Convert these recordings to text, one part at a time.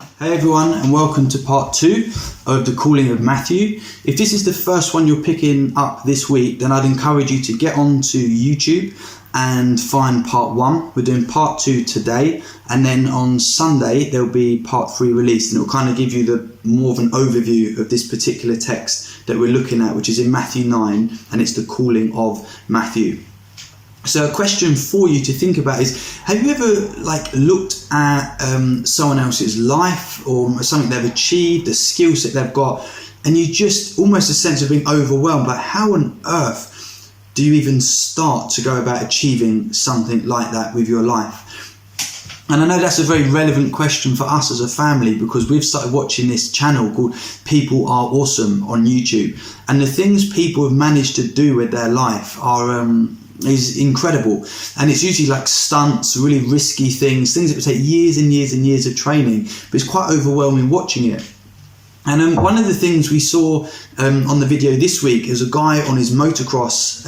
Hey everyone, and welcome to part 2 of The Calling of Matthew. If this is the first one you're picking up this week, then I'd encourage you to get onto YouTube and find part 1. We're doing part 2 today, and then on Sunday there'll be part 3 released, and it'll kind of give you the more of an overview of this particular text that we're looking at, which is in Matthew 9, and it's the calling of Matthew. So a question for you to think about is, have you ever looked at someone else's life or something they've achieved, the skill set they've got, and you just almost a sense of being overwhelmed, like how on earth do you even start to go about achieving something like that with your life? And I know that's a very relevant question for us as a family, because we've started watching this channel called People Are Awesome on YouTube, and the things people have managed to do with their life is incredible. And it's usually like stunts, really risky things that would take years and years and years of training, but it's quite overwhelming watching it. And one of the things we saw on the video this week is a guy on his motocross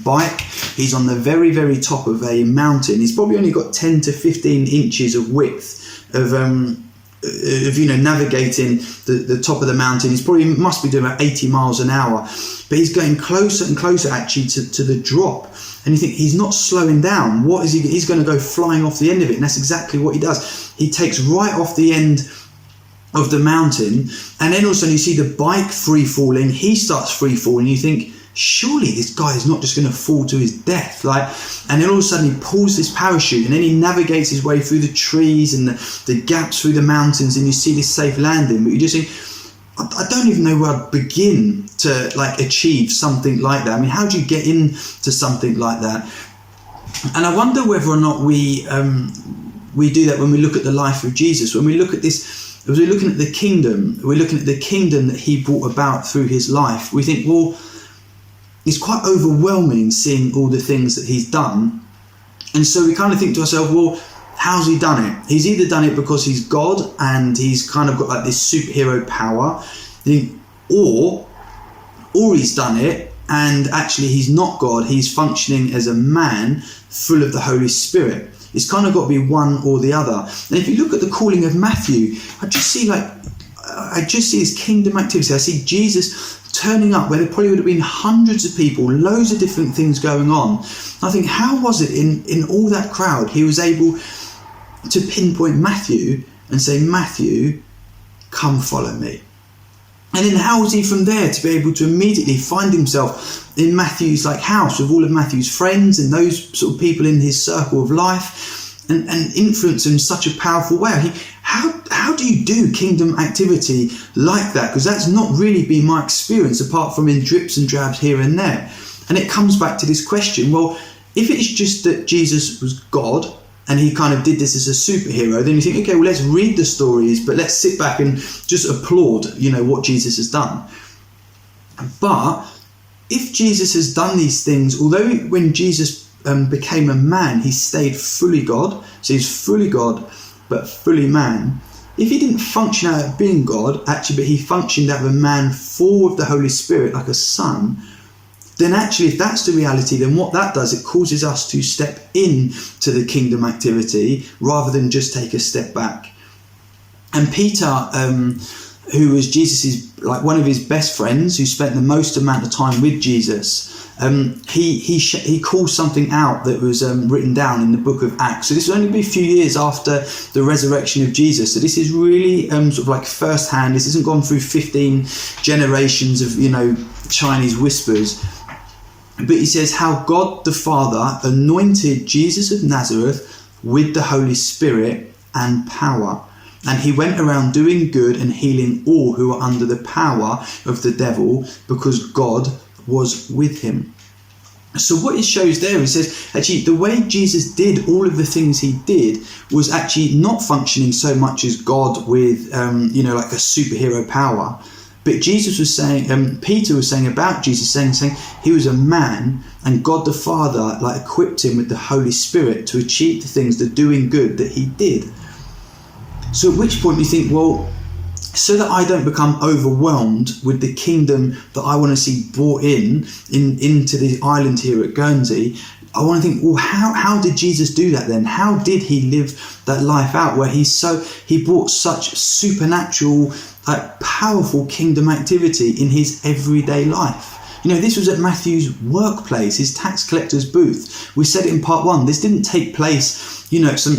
bike. He's on the very, very top of a mountain. He's probably only got 10 to 15 inches of width of navigating the top of the mountain. He's probably must be doing about 80 miles an hour, but he's getting closer and closer actually to the drop. And you think, he's not slowing down. What is he? He's going to go flying off the end of it. And that's exactly what he does. He takes right off the end of the mountain, and then all of a sudden you see the bike free falling. He starts free falling. You think, surely this guy is not just going to fall to his death. And then all of a sudden he pulls this parachute, and then he navigates his way through the trees and the gaps through the mountains, and you see this safe landing. But you just think, I don't even know where I'd begin to achieve something like that. I mean, how do you get into something like that? And I wonder whether or not we do that when we look at the life of Jesus. When we look at this, as we're looking at the kingdom, we're looking at the kingdom that he brought about through his life. We think, well, it's quite overwhelming seeing all the things that he's done. And so we kind of think to ourselves, well, how's he done it? He's either done it because he's God and he's kind of got this superhero power, or he's done it and actually he's not God. He's functioning as a man full of the Holy Spirit. It's kind of got to be one or the other. And if you look at the calling of Matthew, I just see his kingdom activity. I see Jesus turning up where there probably would have been hundreds of people, loads of different things going on. I think, how was it in all that crowd he was able to pinpoint Matthew and say, Matthew, come follow me? And then how was he from there to be able to immediately find himself in Matthew's house with all of Matthew's friends and those sort of people in his circle of life, and influence in such a powerful way? How do you do kingdom activity like that? Because that's not really been my experience, apart from in drips and drabs here and there. And it comes back to this question, well, if it's just that Jesus was God and he kind of did this as a superhero, then you think, okay, well, let's read the stories, but let's sit back and just applaud, what Jesus has done. But if Jesus has done these things, although when Jesus became a man, he stayed fully God, so he's fully God, but fully man. If he didn't function out of being God, actually, but he functioned out of a man full of the Holy Spirit, like a son, then actually, if that's the reality, then what that does, it causes us to step in to the kingdom activity rather than just take a step back. And Peter, who was Jesus's one of his best friends, who spent the most amount of time with Jesus, he calls something out that was written down in the book of Acts. So this will only be a few years after the resurrection of Jesus. So this is really first hand. This hasn't gone through 15 generations of Chinese whispers. But he says how God the Father anointed Jesus of Nazareth with the Holy Spirit and power. And he went around doing good and healing all who were under the power of the devil, because God was with him. So what it shows there, it says, actually, the way Jesus did all of the things he did was actually not functioning so much as God with, like a superhero power. But Jesus was saying, Peter was saying about Jesus, saying he was a man, and God the Father equipped him with the Holy Spirit to achieve the things, the doing good that he did. So at which point you think, well, so that I don't become overwhelmed with the kingdom that I want to see brought into the island here at Guernsey, I want to think, well, how did Jesus do that then? How did he live that life out where he brought such supernatural, powerful kingdom activity in his everyday life? This was at Matthew's workplace, his tax collector's booth. We said it in part 1. This didn't take place, some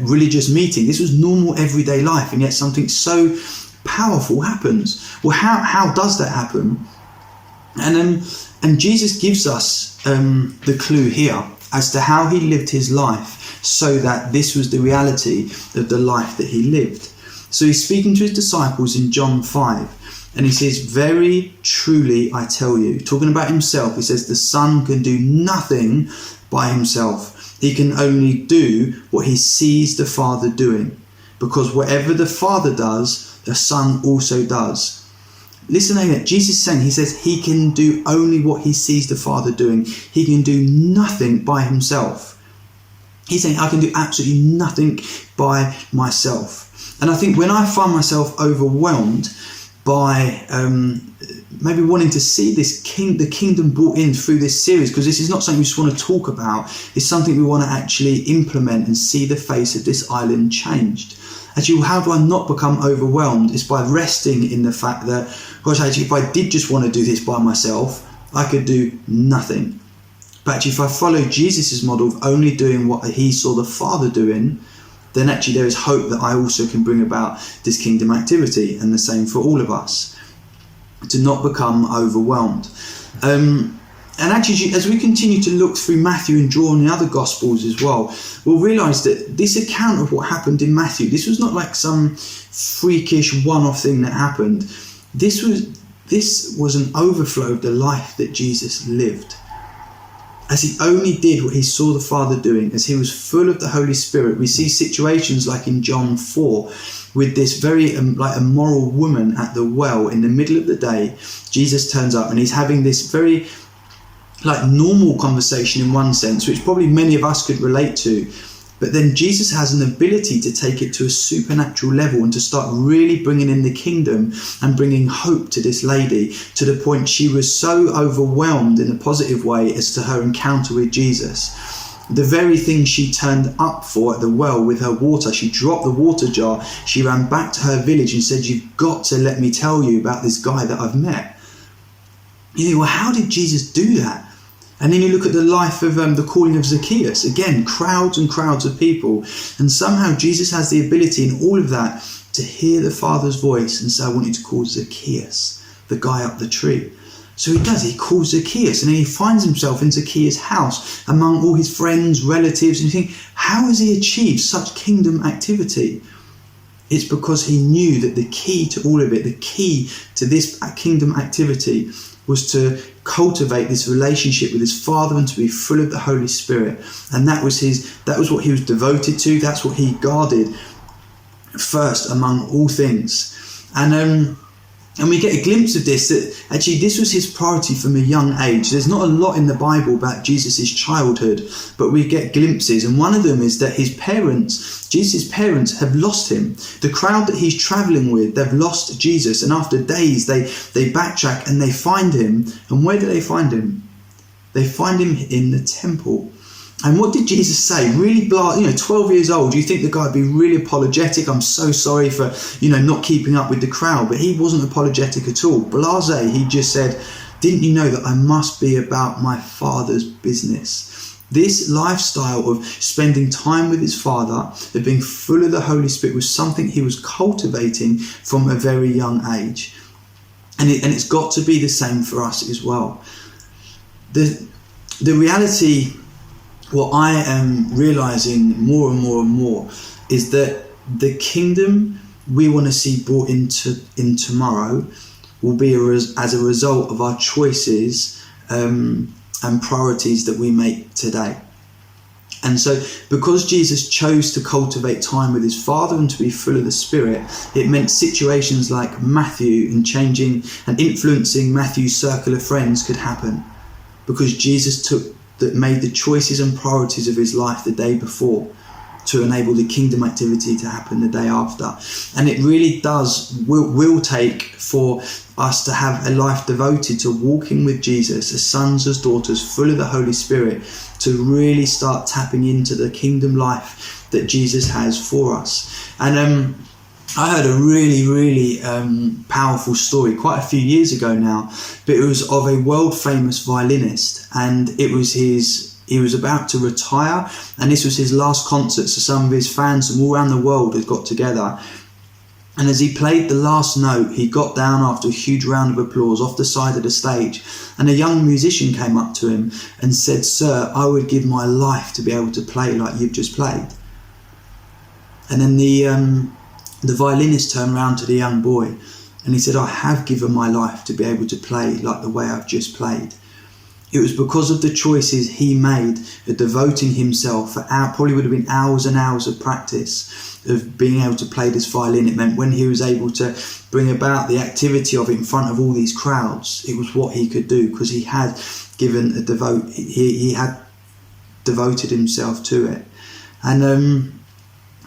religious meeting. This was normal everyday life, and yet something so powerful happens. Well, how does that happen? And Jesus gives us the clue here as to how he lived his life so that this was the reality of the life that he lived. So he's speaking to his disciples in John 5, and he says, "Very truly I tell you," talking about himself, he says, "the Son can do nothing by himself. He can only do what he sees the Father doing, because whatever the Father does, the Son also does." Listen to that. Jesus is saying, he says he can do only what he sees the Father doing. He can do nothing by himself. He's saying, I can do absolutely nothing by myself. And I think when I find myself overwhelmed by maybe wanting to see the kingdom brought in through this series, because this is not something we just want to talk about, it's something we want to actually implement and see the face of this island changed. Actually, how do I not become overwhelmed? It's by resting in the fact that, gosh, actually, if I did just want to do this by myself, I could do nothing. But actually, if I follow Jesus' model of only doing what he saw the Father doing, then actually there is hope that I also can bring about this kingdom activity, and the same for all of us, to not become overwhelmed. And actually, as we continue to look through Matthew and draw on the other Gospels as well, we'll realise that this account of what happened in Matthew, this was not like some freakish one-off thing that happened. This was an overflow of the life that Jesus lived. As he only did what he saw the Father doing, as he was full of the Holy Spirit. We see situations like in John 4, with this very immoral woman at the well in the middle of the day. Jesus turns up and he's having this very normal conversation in one sense, which probably many of us could relate to. But then Jesus has an ability to take it to a supernatural level and to start really bringing in the kingdom and bringing hope to this lady, to the point she was so overwhelmed in a positive way as to her encounter with Jesus. The very thing she turned up for at the well with her water, she dropped the water jar, she ran back to her village and said, "You've got to let me tell you about this guy that I've met." You think, well, how did Jesus do that? And then you look at the life of the calling of Zacchaeus. Again, crowds and crowds of people. And somehow Jesus has the ability in all of that to hear the Father's voice and say, "I want you to call Zacchaeus, the guy up the tree." So he does. He calls Zacchaeus, and then he finds himself in Zacchaeus' house among all his friends, relatives. And you think, how has he achieved such kingdom activity? It's because he knew that the key to all of it, the key to this kingdom activity, was to cultivate this relationship with his Father and to be full of the Holy Spirit. And that was what he was devoted to. That's what he guarded first among all things. And we get a glimpse of this, that actually this was his priority from a young age. There's not a lot in the Bible about Jesus' childhood, but we get glimpses. And one of them is that Jesus' parents have lost him. The crowd that he's travelling with, they've lost Jesus. And after days, they backtrack and they find him. And where do they find him? They find him in the temple. And what did Jesus say? Really 12 years old, you think the guy would be really apologetic. I'm so sorry for, not keeping up with the crowd. But he wasn't apologetic at all. Blasé, he just said, "Didn't you know that I must be about my Father's business?" This lifestyle of spending time with his Father, of being full of the Holy Spirit, was something he was cultivating from a very young age. And it's got to be the same for us as well. The reality, what I am realizing more and more and more, is that the kingdom we want to see brought in tomorrow will be as a result of our choices and priorities that we make today. And so because Jesus chose to cultivate time with his Father and to be full of the Spirit, it meant situations like Matthew and changing and influencing Matthew's circle of friends could happen, because Jesus made the choices and priorities of his life the day before to enable the kingdom activity to happen the day after. And it really will take for us to have a life devoted to walking with Jesus as sons, as daughters, full of the Holy Spirit, to really start tapping into the kingdom life that Jesus has for us. And I heard a really, really powerful story quite a few years ago now, but it was of a world famous violinist, and he was about to retire, and this was his last concert. So some of his fans from all around the world had got together, and as he played the last note, he got down after a huge round of applause off the side of the stage, and a young musician came up to him and said, "Sir, I would give my life to be able to play like you've just played." And then the violinist turned around to the young boy and he said, "I have given my life to be able to play like the way I've just played." It was because of the choices he made of devoting himself for probably would have been hours and hours of practice of being able to play this violin. It meant when he was able to bring about the activity of it in front of all these crowds, it was what he could do because he had given he had devoted himself to it. And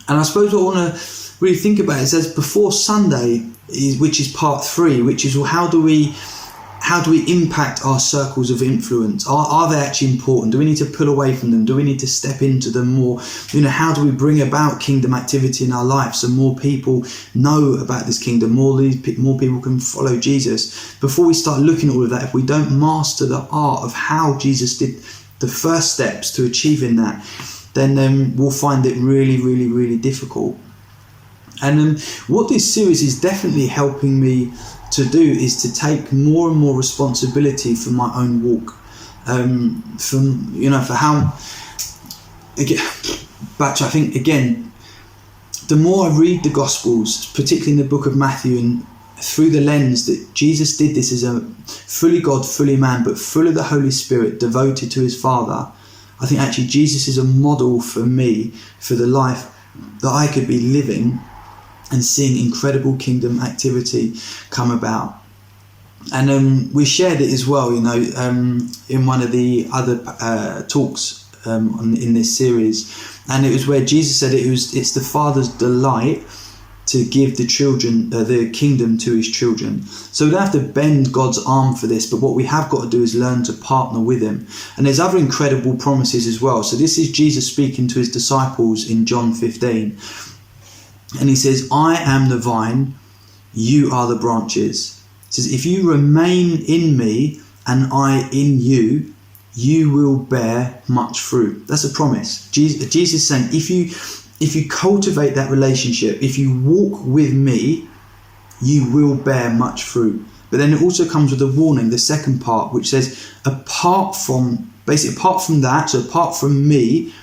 I suppose what I want to really think about, it says before Sunday, which is part 3, which is, well, how do we impact our circles of influence? Are they actually important? Do we need to pull away from them? Do we need to step into them more? How do we bring about kingdom activity in our life so more people know about this kingdom, more people can follow Jesus? Before we start looking at all of that, if we don't master the art of how Jesus did the first steps to achieving that, then we'll find it really, really, really difficult. And what this series is definitely helping me to do is to take more and more responsibility for my own walk, for how, again, back to, I think, again, the more I read the Gospels, particularly in the book of Matthew, and through the lens that Jesus did this as a fully God, fully man, but full of the Holy Spirit, devoted to his Father, I think actually Jesus is a model for me for the life that I could be living and seeing incredible kingdom activity come about. And we shared it as well, in one of the other talks in this series, and it was where Jesus said it's the Father's delight to give the children the kingdom to his children. So we don't have to bend God's arm for this, but what we have got to do is learn to partner with him. And there's other incredible promises as well. So this is Jesus speaking to his disciples in John 15. And he says, "I am the vine, you are the branches." He says, "If you remain in me and I in you, you will bear much fruit." That's a promise. Jesus is saying, if you cultivate that relationship, if you walk with me, you will bear much fruit. But then it also comes with a warning, the second part, which says, apart from that, so apart from me,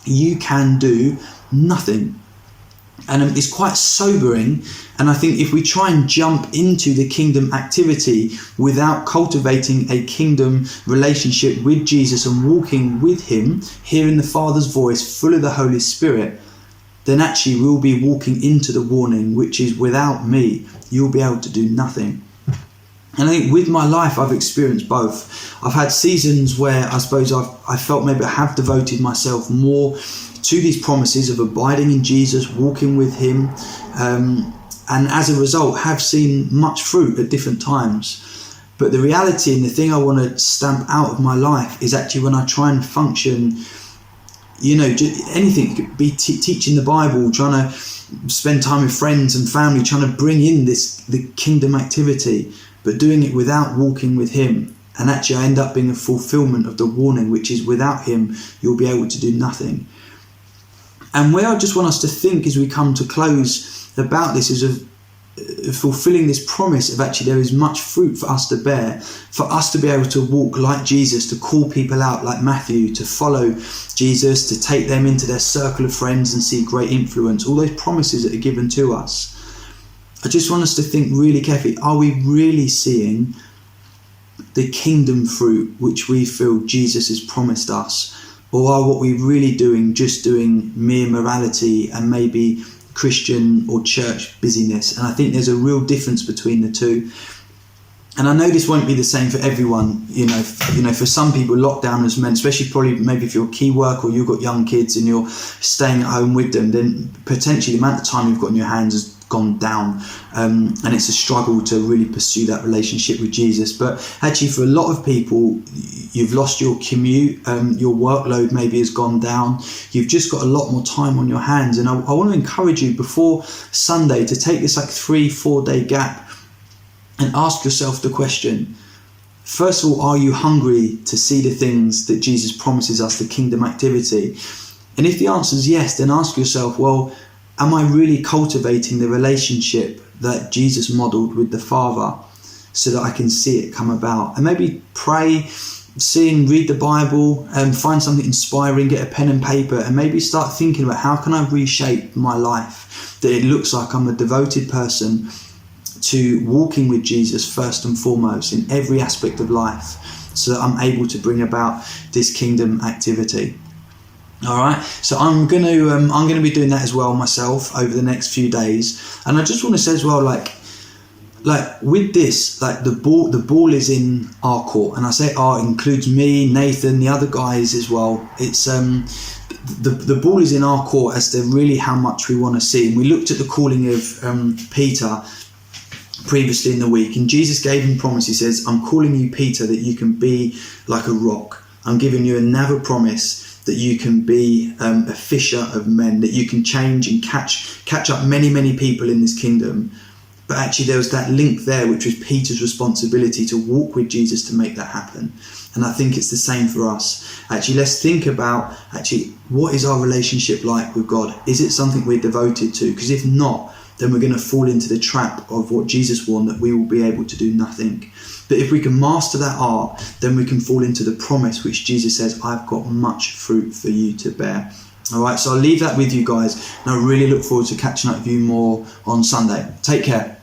you can do nothing. And it's quite sobering. And I think if we try and jump into the kingdom activity without cultivating a kingdom relationship with Jesus and walking with him, hearing the Father's voice, full of the Holy Spirit, then actually we'll be walking into the warning, which is, without me, you'll be able to do nothing. And I think with my life, I've experienced both. I've had seasons where I suppose I felt maybe I have devoted myself more to these promises of abiding in Jesus, walking with him, and as a result have seen much fruit at different times. But the reality and the thing I want to stamp out of my life is actually when I try and function, anything, it could be teaching the Bible, trying to spend time with friends and family, trying to bring in the kingdom activity, but doing it without walking with him. And actually I end up being a fulfillment of the warning, which is, without him, you'll be able to do nothing. And where I just want us to think as we come to close about this is of fulfilling this promise of actually there is much fruit for us to bear, for us to be able to walk like Jesus, to call people out like Matthew, to follow Jesus, to take them into their circle of friends and see great influence, all those promises that are given to us. I just want us to think really carefully, are we really seeing the kingdom fruit which we feel Jesus has promised us? Or are what we're really doing just doing mere morality and maybe Christian or church busyness? And I think there's a real difference between the two. And I know this won't be the same for everyone. For some people, lockdown has meant, especially probably maybe if you're a key worker or you've got young kids and you're staying at home with them, then potentially the amount of time you've got in your hands has gone down, and it's a struggle to really pursue that relationship with Jesus. But actually, for a lot of people, you've lost your commute, your workload maybe has gone down, you've just got a lot more time on your hands. And I want to encourage you before Sunday to take this like 3-4 day gap and ask yourself the question, first of all, are you hungry to see the things that Jesus promises us, the kingdom activity? And if the answer is yes, then ask yourself, well, am I really cultivating the relationship that Jesus modelled with the Father so that I can see it come about? And maybe pray, sing, read the Bible, and find something inspiring, get a pen and paper, and maybe start thinking about how can I reshape my life that it looks like I'm a devoted person to walking with Jesus first and foremost in every aspect of life, so that I'm able to bring about this kingdom activity. All right, so I'm gonna be doing that as well myself over the next few days. And I just want to say as well, like with this, like the ball is in our court, and I say our includes me, Nathan, the other guys as well. It's the ball is in our court as to really how much we want to see. And we looked at the calling of Peter previously in the week, and Jesus gave him promise. He says, "I'm calling you Peter, that you can be like a rock. I'm giving you another promise, that you can be a fisher of men, that you can change and catch up many people in this kingdom." But actually there was that link there, which was Peter's responsibility to walk with Jesus to make that happen. And I think it's the same for us. Actually, let's think about what is our relationship like with God? Is it something we're devoted to? Because if not, then we're going to fall into the trap of what Jesus warned, that we will be able to do nothing. But if we can master that art, then we can fall into the promise which Jesus says, "I've got much fruit for you to bear." All right, so I'll leave that with you guys, and I really look forward to catching up with you more on Sunday. Take care.